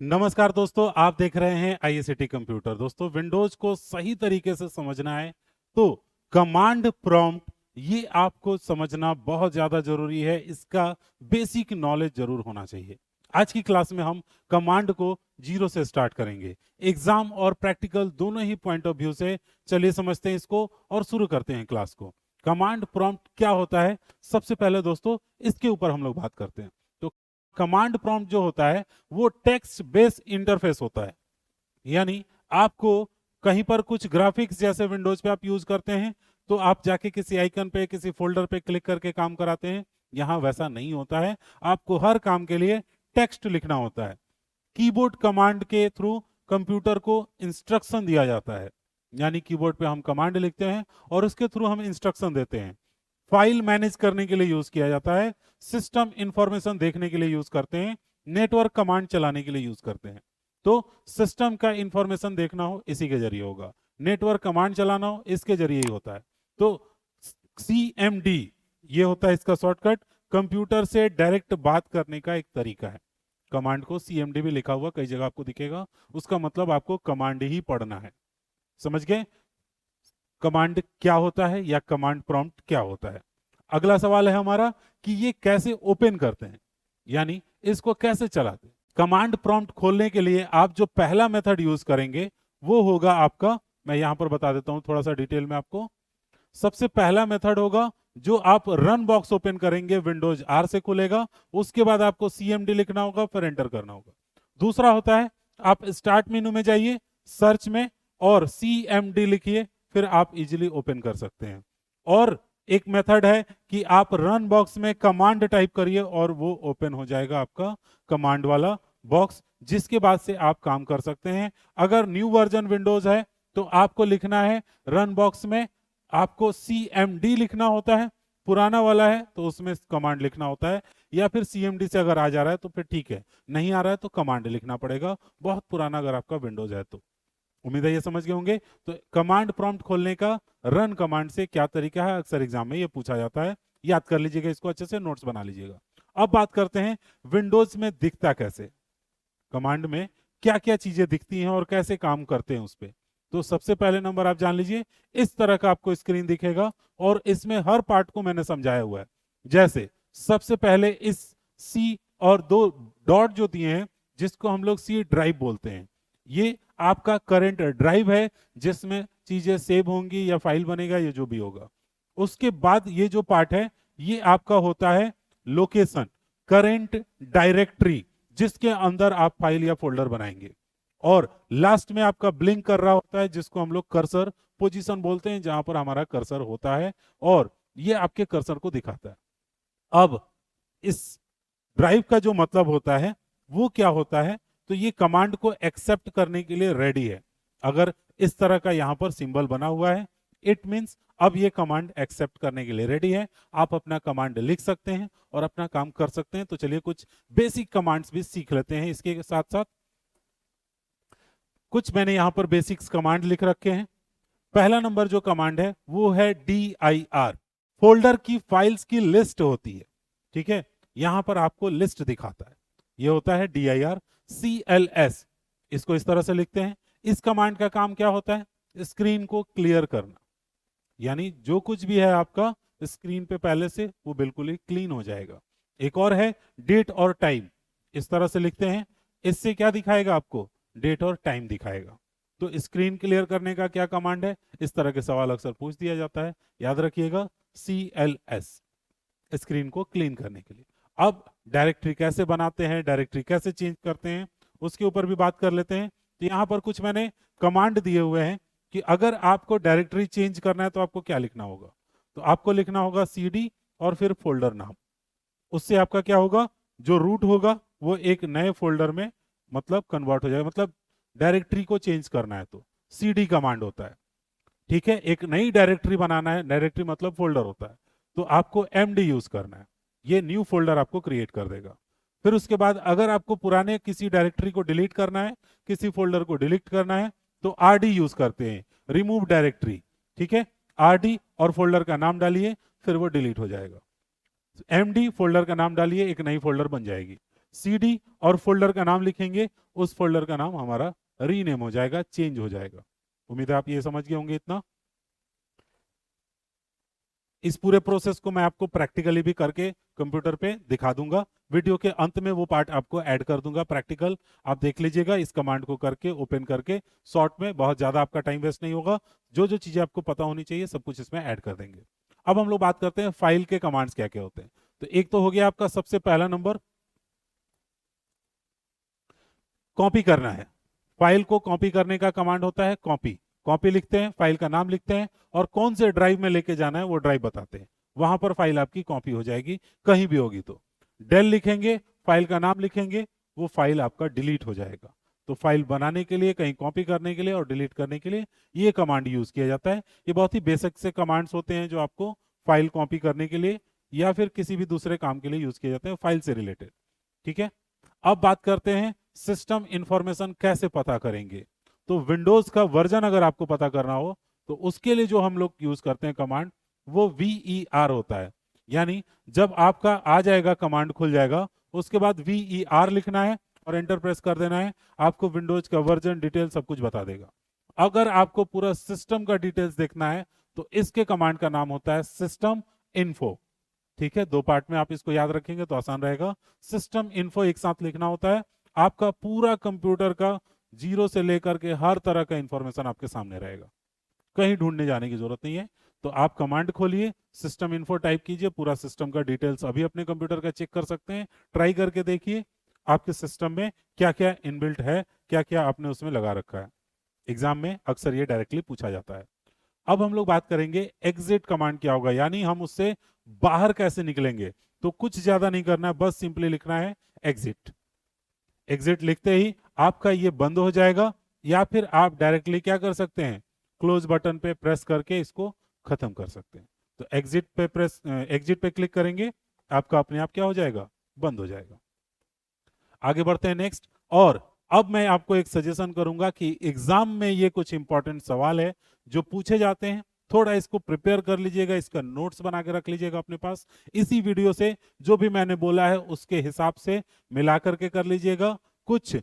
नमस्कार दोस्तों, आप देख रहे हैं आईएसटी कंप्यूटर। दोस्तों, विंडोज को सही तरीके से समझना है तो कमांड प्रॉम्प्ट ये आपको समझना बहुत ज्यादा जरूरी है। इसका बेसिक नॉलेज जरूर होना चाहिए। आज की क्लास में हम कमांड को जीरो से स्टार्ट करेंगे, एग्जाम और प्रैक्टिकल दोनों ही पॉइंट ऑफ व्यू से। चलिए समझते हैं इसको और शुरू करते हैं क्लास को। कमांड प्रॉम्प्ट क्या होता है, सबसे पहले दोस्तों इसके ऊपर हम लोग बात करते हैं। तो कमांड प्रॉम्प्ट जो होता है वो टेक्स्ट बेस्ड इंटरफेस होता है। यानी आपको कहीं पर कुछ ग्राफिक्स जैसे विंडोज पे आप यूज करते हैं तो आप जाके किसी आइकन पे किसी फोल्डर पे क्लिक करके काम कराते हैं। यहां वैसा नहीं होता है, आपको हर काम के लिए टेक्स्ट लिखना होता है। कीबोर्ड कमांड के थ्रू कंप्यूटर को इंस्ट्रक्शन दिया जाता है। यानी कीबोर्ड पे हम कमांड लिखते हैं और उसके थ्रू हम इंस्ट्रक्शन देते हैं। फाइल मैनेज करने के लिए यूज किया जाता है, सिस्टम इंफॉर्मेशन देखने के लिए यूज करते हैं, नेटवर्क कमांड चलाने के लिए यूज करते हैं। तो सिस्टम का इंफॉर्मेशन देखना हो इसी के जरिए होगा, नेटवर्क कमांड चलाना हो इसके जरिए ही होता है। तो CMD ये होता है इसका शॉर्टकट, कंप्यूटर से डायरेक्ट बात करने का एक तरीका है। कमांड को CMD भी लिखा हुआ कई जगह आपको दिखेगा, उसका मतलब आपको कमांड ही पढ़ना है। समझ गए कमांड क्या होता है या कमांड प्रॉम्प्ट क्या होता है। अगला सवाल है हमारा कि ये कैसे ओपन करते हैं, यानी इसको कैसे चलाते हैं। कमांड प्रॉम्प्ट खोलने के लिए आप जो पहला मेथड यूज करेंगे वो होगा आपका, मैं यहां पर बता देता हूं थोड़ा सा डिटेल में आपको। सबसे पहला मेथड होगा जो आप रन बॉक्स ओपन करेंगे, विंडोज R से खुलेगा। उसके बाद आपको CMD लिखना होगा, फिर एंटर करना होगा। दूसरा होता है आप स्टार्ट मेनू में जाइए, सर्च में और CMD लिखिए, फिर आप इजीली ओपन कर सकते हैं। और एक मेथड है कि आप रन बॉक्स में कमांड टाइप करिए और वो ओपन हो जाएगा आपका कमांड वाला बॉक्स, जिसके बाद से आप काम कर सकते हैं। अगर न्यू वर्जन विंडोज है तो आपको लिखना है रन बॉक्स में आपको CMD लिखना होता है, पुराना वाला है तो उसमें कमांड लिखना होता है। या फिर CMD से अगर आ जा रहा है तो फिर ठीक है, नहीं आ रहा है तो कमांड लिखना पड़ेगा, बहुत पुराना अगर आपका विंडोज है तो। उम्मीद है ये समझ गए होंगे। तो कमांड प्रॉम्प्ट खोलने का रन कमांड से क्या तरीका है, अक्सर एग्जाम में ये पूछा जाता है, याद कर लीजिएगा इसको, अच्छे से नोट्स बना लीजिएगा। अब बात करते हैं विंडोज में दिखता कैसे, कमांड में क्या क्या चीजें दिखती हैं और कैसे काम करते हैं उस पे। तो सबसे पहले नंबर आप जान लीजिए, इस तरह का आपको स्क्रीन दिखेगा और इसमें हर पार्ट को मैंने समझाया हुआ है। जैसे सबसे पहले इस सी और दो डॉट जो दिए हैं जिसको हम लोग C ड्राइव बोलते हैं, ये आपका करंट ड्राइव है जिसमें चीजें सेव होंगी या फाइल बनेगा या जो भी होगा। उसके बाद ये जो पार्ट है ये आपका होता है लोकेशन, करंट डायरेक्टरी जिसके अंदर आप फाइल या फोल्डर बनाएंगे। और लास्ट में आपका ब्लिंक कर रहा होता है जिसको हम लोग कर्सर पोजीशन बोलते हैं, जहां पर हमारा कर्सर होता है और ये आपके कर्सर को दिखाता है। अब इस ड्राइव का जो मतलब होता है वो क्या होता है, तो ये कमांड को एक्सेप्ट करने के लिए रेडी है। अगर इस तरह का यहां पर सिंबल बना हुआ है इट मींस अब ये कमांड एक्सेप्ट करने के लिए रेडी है। आप अपना कमांड लिख सकते हैं और अपना काम कर सकते हैं। तो चलिए कुछ बेसिक कमांड्स भी सीख लेते हैं इसके साथ साथ। कुछ मैंने यहां पर बेसिक्स कमांड लिख रखे हैं। पहला नंबर जो कमांड है वो है dir, फोल्डर की फाइल्स की लिस्ट होती है। ठीक है, यहां पर आपको लिस्ट दिखाता है, ये होता है dir। cls इसको इस तरह से लिखते हैं। इस कमांड का काम क्या होता है, स्क्रीन को क्लियर करना, यानी जो कुछ भी है आपका स्क्रीन पे पहले से वो बिल्कुल ही क्लीन हो जाएगा। एक और है डेट और टाइम, इस तरह से लिखते हैं। इससे क्या दिखाएगा आपको, डेट और टाइम दिखाएगा। तो स्क्रीन क्लियर करने का क्या कमांड है, इस तरह के सवाल अक्सर पूछ दिया जाता है, याद रखिएगा CLS, स्क्रीन को क्लीन करने के लिए। अब डायरेक्टरी कैसे बनाते हैं, डायरेक्टरी कैसे चेंज करते हैं उसके ऊपर भी बात कर लेते हैं। तो यहाँ पर कुछ मैंने कमांड दिए हुए हैं कि अगर आपको डायरेक्टरी चेंज करना है तो आपको क्या लिखना होगा। तो आपको लिखना होगा CD और फिर फोल्डर नाम। उससे आपका क्या होगा, जो रूट होगा वो एक नए फोल्डर में मतलब कन्वर्ट हो जाएगा। मतलब डायरेक्टरी को चेंज करना है तो CD कमांड होता है। ठीक है, एक नई डायरेक्टरी बनाना है, डायरेक्टरी मतलब फोल्डर होता है, तो आपको MD यूज करना है, ये न्यू फोल्डर आपको क्रिएट कर देगा। फिर उसके बाद अगर आपको पुराने किसी डायरेक्टरी को डिलीट करना है, किसी फोल्डर को डिलीट करना है, तो RD यूज करते हैं, रिमूव डायरेक्टरी। ठीक है, RD और फोल्डर का नाम डालिए, फिर वो डिलीट हो जाएगा। MD फोल्डर का नाम डालिए, एक नई फोल्डर बन जाएगी। CD और फोल्डर का नाम लिखेंगे, उस फोल्डर का नाम हमारा रीनेम हो जाएगा, चेंज हो जाएगा। उम्मीद है आप ये समझ गए होंगे इतना। इस पूरे प्रोसेस को मैं आपको प्रैक्टिकली भी करके कंप्यूटर पे दिखा दूंगा। वीडियो के अंत में वो पार्ट आपको ऐड कर दूंगा प्रैक्टिकल, आप देख लीजिएगा इस कमांड को करके ओपन करके शॉर्ट में, बहुत ज्यादा आपका टाइम वेस्ट नहीं होगा। जो जो चीजें आपको पता होनी चाहिए सब कुछ इसमें ऐड कर देंगे। अब हम लोग बात करते हैं फाइल के कमांड्स क्या क्या होते हैं। तो एक तो हो गया आपका सबसे पहला नंबर, कॉपी करना है। फाइल को कॉपी करने का कमांड होता है कॉपी। कॉपी लिखते हैं, फाइल का नाम लिखते हैं और कौन से ड्राइव में लेके जाना है वो ड्राइव बताते हैं, वहां पर फाइल आपकी कॉपी हो जाएगी, कहीं भी होगी तो। डेल लिखेंगे, फाइल का नाम लिखेंगे, वो फाइल आपका डिलीट हो जाएगा। तो फाइल बनाने के लिए, कहीं कॉपी करने के लिए और डिलीट करने के लिए ये कमांड यूज किया जाता है। ये बहुत ही बेसिक से कमांड्स होते हैं जो आपको फाइल कॉपी करने के लिए या फिर किसी भी दूसरे काम के लिए यूज किए जाते हैं, फाइल से रिलेटेड। ठीक है, अब बात करते हैं सिस्टम इंफॉर्मेशन कैसे पता करेंगे। तो विंडोज का वर्जन अगर आपको पता करना हो तो उसके लिए जो हम लोग यूज करते हैं कमांड, वो VER होता है। यानी जब आपका आ जाएगा, कमांड खुल जाएगा, उसके बाद VER लिखना है और एंटर प्रेस कर देना है, आपको विंडोज का वर्जन डिटेल सब कुछ बता देगा। अगर आपको पूरा सिस्टम का डिटेल्स देखना है तो इसके कमांड का नाम होता है सिस्टम इन्फो। ठीक है, दो पार्ट में आप इसको याद रखेंगे तो आसान रहेगा। सिस्टम इन्फो एक साथ लिखना होता है, आपका पूरा कंप्यूटर का जीरो से लेकर के हर तरह का इंफॉर्मेशन आपके सामने रहेगा, कहीं ढूंढने जाने की जरूरत नहीं है। तो आप कमांड खोलिए, सिस्टम इन्फो टाइप कीजिए, पूरा सिस्टम का डिटेल्स अभी अपने कंप्यूटर का चेक कर सकते हैं। ट्राई करके देखिए आपके सिस्टम में क्या क्या इनबिल्ट है, क्या क्या आपने उसमें लगा रखा है। एग्जाम में अक्सर ये डायरेक्टली पूछा जाता है। अब हम लोग बात करेंगे एग्जिट कमांड क्या होगा, यानी हम उससे बाहर कैसे निकलेंगे। तो कुछ ज्यादा नहीं करना है, बस सिंपली लिखना है एग्जिट। एग्जिट लिखते ही आपका ये बंद हो जाएगा, या फिर आप डायरेक्टली क्या कर सकते हैं, क्लोज बटन पे प्रेस करके इसको खत्म कर सकते हैं। तो एग्जिट पे क्लिक करेंगे, आपका अपने आप क्या हो जाएगा, बंद हो जाएगा। आगे बढ़ते हैं नेक्स्ट। और अब मैं आपको एक सजेशन करूंगा कि एग्जाम में ये कुछ इंपॉर्टेंट सवाल है जो पूछे जाते हैं, थोड़ा इसको प्रिपेयर कर लीजिएगा, इसका नोट्स बना के रख लीजिएगा अपने पास। इसी वीडियो से जो भी मैंने बोला है उसके हिसाब से मिला करके कर लीजिएगा। कुछ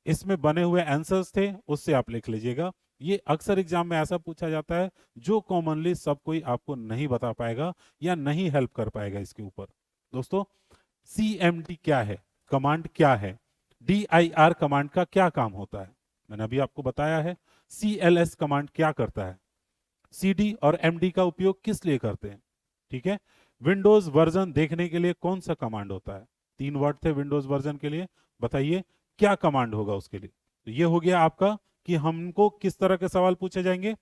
इसमें बने हुए आंसर्स थे, उससे आप लिख लीजिएगा। ये अक्सर एग्जाम में ऐसा पूछा जाता है जो कॉमनली सब कोई आपको नहीं बता पाएगा या नहीं हेल्प कर पाएगा इसके ऊपर। दोस्तों, CMD क्या है, कमांड क्या है, DIR कमांड का क्या काम होता है, मैंने अभी आपको बताया है। CLS कमांड क्या करता है, CD और MD का उपयोग किस लिए करते हैं। ठीक है, विंडोज वर्जन देखने के लिए कौन सा कमांड होता है, 3 वर्ड थे विंडोज वर्जन के लिए, बताइए क्या कमांड होगा उसके लिए। तो ये हो गया आपका कि हमको किस तरह के सवाल पूछे जाएंगे।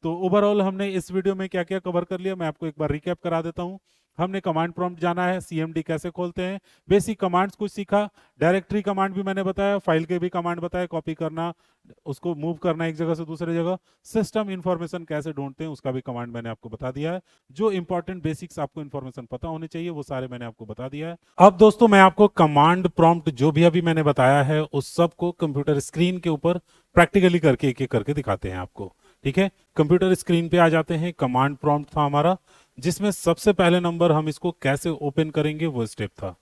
तो ओवरऑल हमने इस वीडियो में क्या क्या कवर कर लिया, मैं आपको एक बार रिकैप करा देता हूं। हमने कमांड प्रॉम्प्ट जाना है, CMD कैसे खोलते हैं, बेसिक कमांड्स कुछ सीखा, डायरेक्टरी कमांड भी मैंने बताया, फाइल के भी कमांड बताया, कॉपी करना, उसको मूव करना एक जगह से दूसरे जगह, सिस्टम इंफॉर्मेशन कैसे ढूंढते हैं उसका भी कमांड मैंने आपको बता दिया है। जो इंपॉर्टेंट बेसिक्स आपको इंफॉर्मेशन पता होने चाहिए वो सारे मैंने आपको बता दिया है। अब दोस्तों मैं आपको कमांड प्रॉम्प्ट जो भी अभी मैंने बताया है उस सब को कंप्यूटर स्क्रीन के ऊपर प्रैक्टिकली करके एक एक करके दिखाते हैं आपको। ठीक है, कंप्यूटर स्क्रीन पे आ जाते हैं। कमांड प्रॉम्प्ट था हमारा, जिसमें सबसे पहले नंबर हम इसको कैसे ओपन करेंगे वो स्टेप था।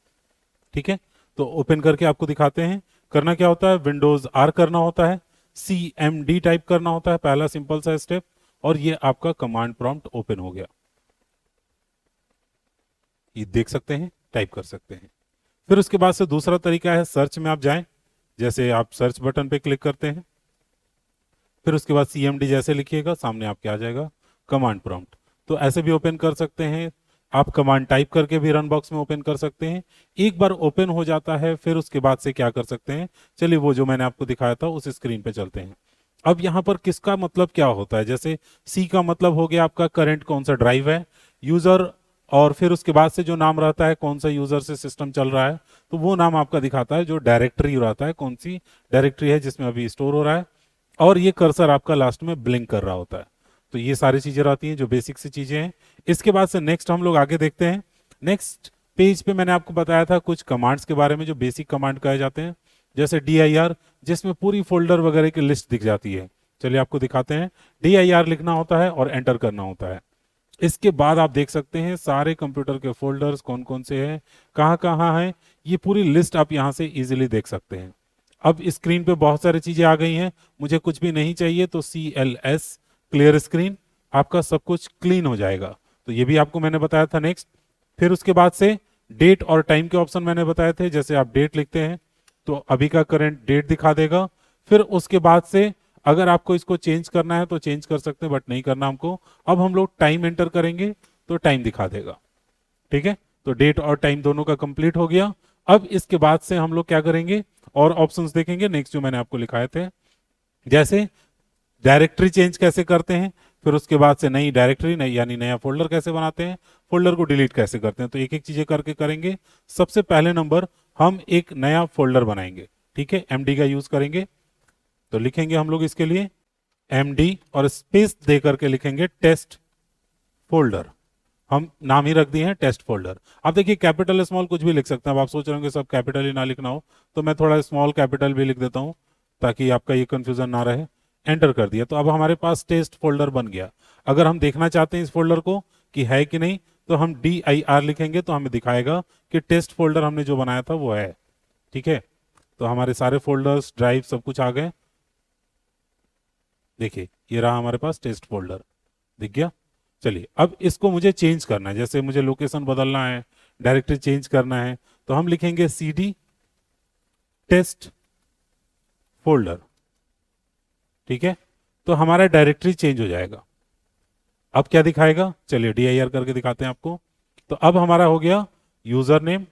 ठीक है, तो ओपन करके आपको दिखाते हैं। करना क्या होता है, विंडोज R करना होता है, CMD टाइप करना होता है, पहला सिंपल सा स्टेप, और ये आपका कमांड प्रॉम्प्ट ओपन हो गया। ये देख सकते हैं, टाइप कर सकते हैं। फिर उसके बाद से दूसरा तरीका है, सर्च में आप जाएं, जैसे आप सर्च बटन पे क्लिक करते हैं, फिर उसके बाद CMD जैसे लिखिएगा, सामने आपके आ जाएगा कमांड प्रॉम्प्ट। तो ऐसे भी ओपन कर सकते हैं आप, कमांड टाइप करके भी रन बॉक्स में ओपन कर सकते हैं। एक बार ओपन हो जाता है फिर उसके बाद से क्या कर सकते हैं, चलिए वो जो मैंने आपको दिखाया था उस स्क्रीन पे चलते हैं। अब यहाँ पर किसका मतलब क्या होता है, जैसे C का मतलब हो गया आपका करंट कौन सा ड्राइव है, यूजर, और फिर उसके बाद से जो नाम रहता है कौन सा यूजर से सिस्टम चल रहा है, तो वो नाम आपका दिखाता है। जो डायरेक्टरी रहता है, कौन सी डायरेक्टरी है जिसमें अभी स्टोर हो रहा है, और ये कर्सर आपका लास्ट में ब्लिंक कर रहा होता है। तो ये सारी चीजें रहती हैं जो बेसिक सी चीजें हैं। इसके बाद से नेक्स्ट हम लोग आगे देखते हैं। नेक्स्ट पेज पे मैंने आपको बताया था कुछ कमांड्स के बारे में जो बेसिक कमांड कहे जाते हैं, जैसे DIR, जिसमें पूरी फोल्डर वगैरह की लिस्ट दिख जाती है। चलिए आपको दिखाते हैं। DIR लिखना होता है और एंटर करना होता है। इसके बाद आप देख सकते हैं सारे कंप्यूटर के फोल्डर्स कौन कौन से हैं, कहाँ कहाँ हैं, ये पूरी लिस्ट आप यहाँ से इजीली देख सकते हैं। अब स्क्रीन पे बहुत सारी चीजें आ गई हैं, मुझे कुछ भी नहीं चाहिए तो CLS क्लियर स्क्रीन, आपका सब कुछ क्लीन हो जाएगा। तो ये भी आपको मैंने बताया था। नेक्स्ट, फिर उसके बाद से डेट और टाइम के ऑप्शन मैंने बताए थे। जैसे आप डेट लिखते हैं तो अभी का करंट डेट दिखा देगा। फिर उसके बाद से अगर आपको इसको चेंज करना है तो चेंज कर सकते हैं, बट नहीं करना हमको। अब हम लोग टाइम एंटर करेंगे तो टाइम दिखा देगा। ठीक है, तो डेट और टाइम दोनों का कंप्लीट हो गया। अब इसके बाद से हम लोग क्या करेंगे और ऑप्शंस देखेंगे नेक्स्ट जो मैंने आपको लिखाए थे। जैसे डायरेक्टरी चेंज कैसे करते हैं, फिर उसके बाद से नई डायरेक्टरी, नई यानी नया फोल्डर कैसे बनाते हैं, फोल्डर को डिलीट कैसे करते हैं, तो एक एक चीजें करके करेंगे। सबसे पहले नंबर हम एक नया फोल्डर बनाएंगे। ठीक है, MD का यूज करेंगे। तो लिखेंगे हम लोग इसके लिए MD और स्पेस दे करके लिखेंगे टेस्ट फोल्डर। हम नाम ही रख दिए हैं टेस्ट फोल्डर। आप देखिए कैपिटल स्मॉल कुछ भी लिख सकते हैं। अब आप सोच रहे होंगे सब कैपिटल ही ना लिखना हो, तो मैं थोड़ा स्मॉल कैपिटल भी लिख देता हूं ताकि आपका ये कंफ्यूजन ना रहे। एंटर कर दिया तो अब हमारे पास टेस्ट फोल्डर बन गया। अगर हम देखना चाहते हैं इस फोल्डर को कि है कि नहीं, तो हम DIR लिखेंगे तो हमें दिखाएगा कि टेस्ट फोल्डर हमने जो बनाया था वो है। ठीक है, तो हमारे सारे फोल्डर्स, ड्राइव सब कुछ आ गए। देखिए ये रहा हमारे पास टेस्ट फोल्डर, दिख गया। चलिए अब इसको मुझे चेंज करना है, जैसे मुझे लोकेशन बदलना है, डायरेक्टरी चेंज करना है, तो हम लिखेंगे CD टेस्ट फोल्डर। ठीक है, तो हमारा डायरेक्टरी चेंज हो जाएगा। अब क्या दिखाएगा, चलिए DIR करके दिखाते हैं आपको। तो अब हमारा हो गया यूजर नेम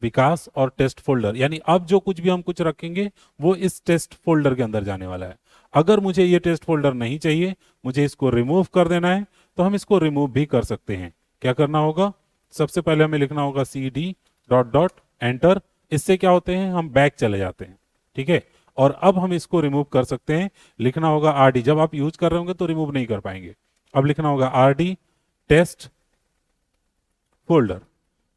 विकास और टेस्ट फोल्डर, यानी अब जो कुछ भी हम कुछ रखेंगे वो इस टेस्ट फोल्डर के अंदर जाने वाला है। अगर मुझे ये टेस्ट फोल्डर नहीं चाहिए, मुझे इसको रिमूव कर देना है, तो हम इसको रिमूव भी कर सकते हैं। क्या करना होगा, सबसे पहले हमें लिखना होगा CD डॉट डॉट एंटर। इससे क्या होते हैं, हम बैक चले जाते हैं। ठीक है, और अब हम इसको रिमूव कर सकते हैं। लिखना होगा RD, जब आप यूज कर रहे होंगे तो रिमूव नहीं कर पाएंगे। अब लिखना होगा RD टेस्ट फोल्डर।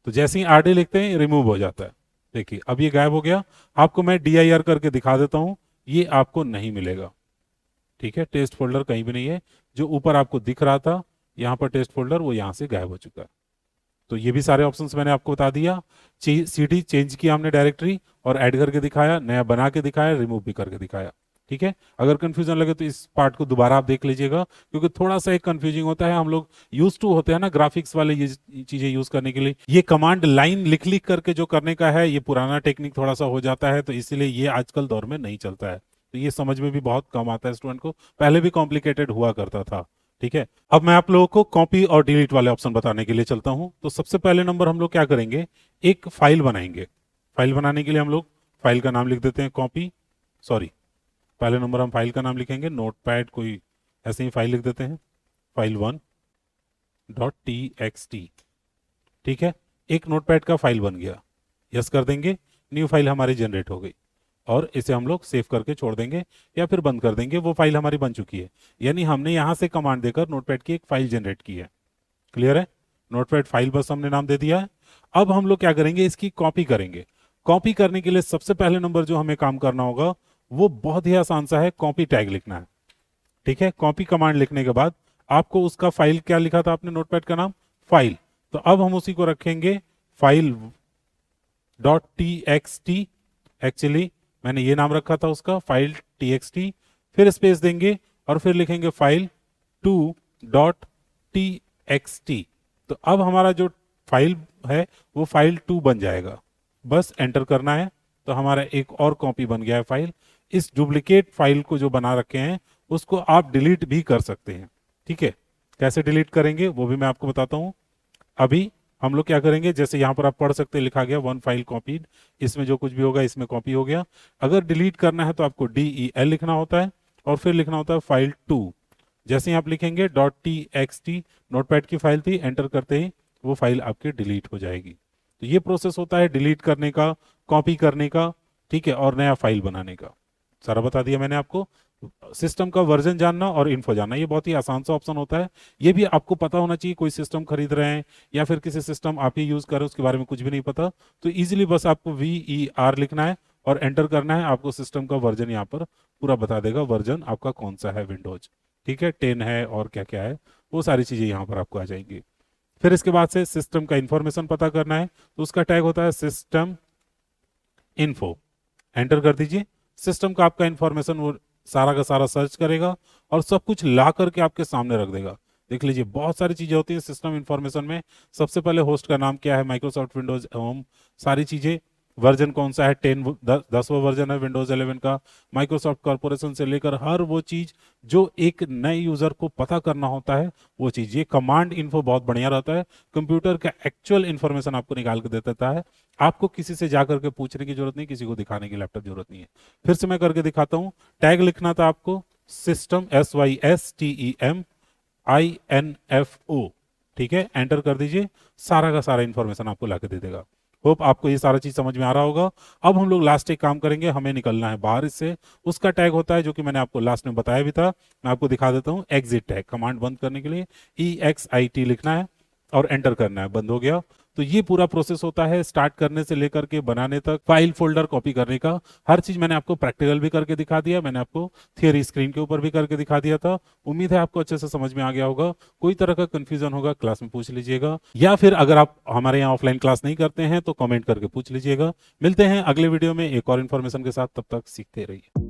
तो जैसे ही RD लिखते हैं रिमूव हो जाता है। देखिए अब ये गायब हो गया। आपको मैं DIR करके दिखा देता हूं, ये आपको नहीं मिलेगा। ठीक है, टेस्ट फोल्डर कहीं भी नहीं है। जो ऊपर आपको दिख रहा था यहाँ पर टेस्ट फोल्डर, वो यहाँ से गायब हो चुका है। तो ये भी सारे ऑप्शंस मैंने आपको बता दिया। CD चेंज किया हमने डायरेक्टरी, और ऐड करके दिखाया, नया बना के दिखाया, रिमूव भी करके दिखाया। ठीक है, अगर कंफ्यूजन लगे तो इस पार्ट को दोबारा आप देख लीजिएगा, क्योंकि थोड़ा सा एक कंफ्यूजिंग होता है। हम लोग यूज टू होते हैं ना ग्राफिक्स वाले ये चीजें यूज करने के लिए। ये कमांड लाइन लिख लिख करके जो करने का है, ये पुराना टेक्निक थोड़ा सा हो जाता है, तो इसीलिए ये आजकल दौर में नहीं चलता है। तो ये समझ में भी बहुत कम आता है स्टूडेंट को, पहले भी कॉम्प्लिकेटेड हुआ करता था। ठीक है, अब मैं आप लोगों को कॉपी और डिलीट वाले ऑप्शन बताने के लिए चलता हूं। तो सबसे पहले नंबर हम लोग क्या करेंगे, एक फाइल बनाएंगे। फाइल बनाने के लिए हम लोग फाइल का नाम लिख देते हैं कॉपी, सॉरी पहले नंबर हम फाइल का नाम लिखेंगे नोटपैड, कोई ऐसे ही फाइल लिख देते हैं, file1.txt। ठीक है, एक नोटपैड का फाइल बन गया। यस कर देंगे, न्यू फाइल हमारी जनरेट हो गई, और इसे हम लोग सेव करके छोड़ देंगे या फिर बंद कर देंगे। वो फाइल हमारी बन चुकी है, यानी हमने यहां से कमांड देकर नोटपैड की एक फाइल जनरेट की है। क्लियर है, नोटपैड फाइल बस हमने नाम दे दिया है। अब हम लोग क्या करेंगे, इसकी कॉपी करेंगे। कॉपी करने के लिए सबसे पहले नंबर जो हमें काम करना होगा वो बहुत ही आसान सा है, कॉपी टैग लिखना है। ठीक है, कॉपी कमांड लिखने के बाद आपको उसका फाइल क्या लिखा था आपने नोटपैड का नाम, फाइल, तो अब हम उसी को रखेंगे फाइल डॉट TXT। एक्चुअली मैंने ये नाम रखा था उसका, फाइल TXT, फिर स्पेस देंगे और फिर लिखेंगे फाइल 2.txt। तो अब हमारा जो फाइल है वो फाइल 2 बन जाएगा। बस एंटर करना है, तो हमारा एक और कॉपी बन गया है फाइल। इस डुप्लीकेट फाइल को जो बना रखे हैं उसको आप डिलीट भी कर सकते हैं। ठीक है, कैसे डिलीट करेंगे वो भी मैं आपको बताता हूं। अभी हम लोग क्या करेंगे, जैसे यहाँ पर आप पढ़ सकते हैं लिखा गया 1 फाइल कॉपीड, इसमें जो कुछ भी होगा इसमें कॉपी हो गया। अगर डिलीट करना है तो आपको DEL लिखना होता है और फिर लिखना होता है फाइल 2। जैसे ही आप लिखेंगे .txt, नोटपैड की फाइल थी, एंटर करते ही वो फाइल आपकी डिलीट हो जाएगी। तो ये प्रोसेस होता है डिलीट करने का, कॉपी करने का, ठीक है, और नया फाइल बनाने का। सारा बता दिया मैंने आपको। सिस्टम का वर्जन जानना और इन्फो जानना, ये बहुत ही आसान सा ऑप्शन होता है। ये भी आपको पता होना चाहिए, कोई सिस्टम खरीद रहे हैं या फिर किसी सिस्टम आप ही यूज कर रहे हैं उसके बारे में कुछ भी नहीं पता, तो इजीली बस आपको VER लिखना है और एंटर करना है। आपको सिस्टम का वर्जन यहाँ पर पूरा बता देगा, वर्जन आपका कौन सा है विंडोज। ठीक है, 10 है और क्या क्या है, वो सारी चीजें यहाँ पर आपको आ जाएंगी। फिर इसके बाद से सिस्टम का इंफॉर्मेशन पता करना है, तो उसका टैग होता है सिस्टम इन्फो। एंटर कर दीजिए। सिस्टम का आपका इंफॉर्मेशन वो सारा का सारा सर्च करेगा और सब कुछ ला करके आपके सामने रख देगा। देख लीजिए, बहुत सारी चीजें होती हैं सिस्टम इंफॉर्मेशन में। सबसे पहले होस्ट का नाम क्या है, माइक्रोसॉफ्ट विंडोज होम, सारी चीजें, वर्जन कौन सा है, 10वां वर्जन है विंडोज 11 का, माइक्रोसॉफ्ट कॉर्पोरेशन से लेकर हर वो चीज जो एक नए यूजर को पता करना होता है, वो चीज। ये कमांड इन्फो बहुत बढ़िया रहता है, कंप्यूटर का एक्चुअल इंफॉर्मेशन आपको निकाल के दे देता है। आपको किसी से जाकर के पूछने की जरूरत नहीं, किसी को दिखाने की लैपटॉप जरूरत नहीं है। फिर से मैं करके दिखाता हूं। टैग लिखना था आपको सिस्टम, SYSTEMINFO, ठीक है, एंटर कर दीजिए। सारा का सारा इंफॉर्मेशन आपको लाके दे देगा। होप आपको ये सारा चीज समझ में आ रहा होगा। अब हम लोग लास्ट एक काम करेंगे, हमें निकलना है बाहर इससे। उसका टैग होता है जो कि मैंने आपको लास्ट में बताया भी था, मैं आपको दिखा देता हूं। एग्जिट टैग, कमांड बंद करने के लिए EXIT लिखना है और एंटर करना है, बंद हो गया। तो ये पूरा प्रोसेस होता है स्टार्ट करने से लेकर के बनाने तक, फाइल फोल्डर कॉपी करने का। हर चीज मैंने आपको प्रैक्टिकल भी करके दिखा दिया, मैंने आपको थियरी स्क्रीन के ऊपर भी करके दिखा दिया था। उम्मीद है आपको अच्छे से समझ में आ गया होगा। कोई तरह का कंफ्यूजन होगा क्लास में पूछ लीजिएगा, या फिर अगर आप हमारे यहाँ ऑफलाइन क्लास नहीं करते हैं तो कमेंट करके पूछ लीजिएगा। मिलते हैं अगले वीडियो में एक और इन्फॉर्मेशन के साथ, तब तक सीखते रहिए।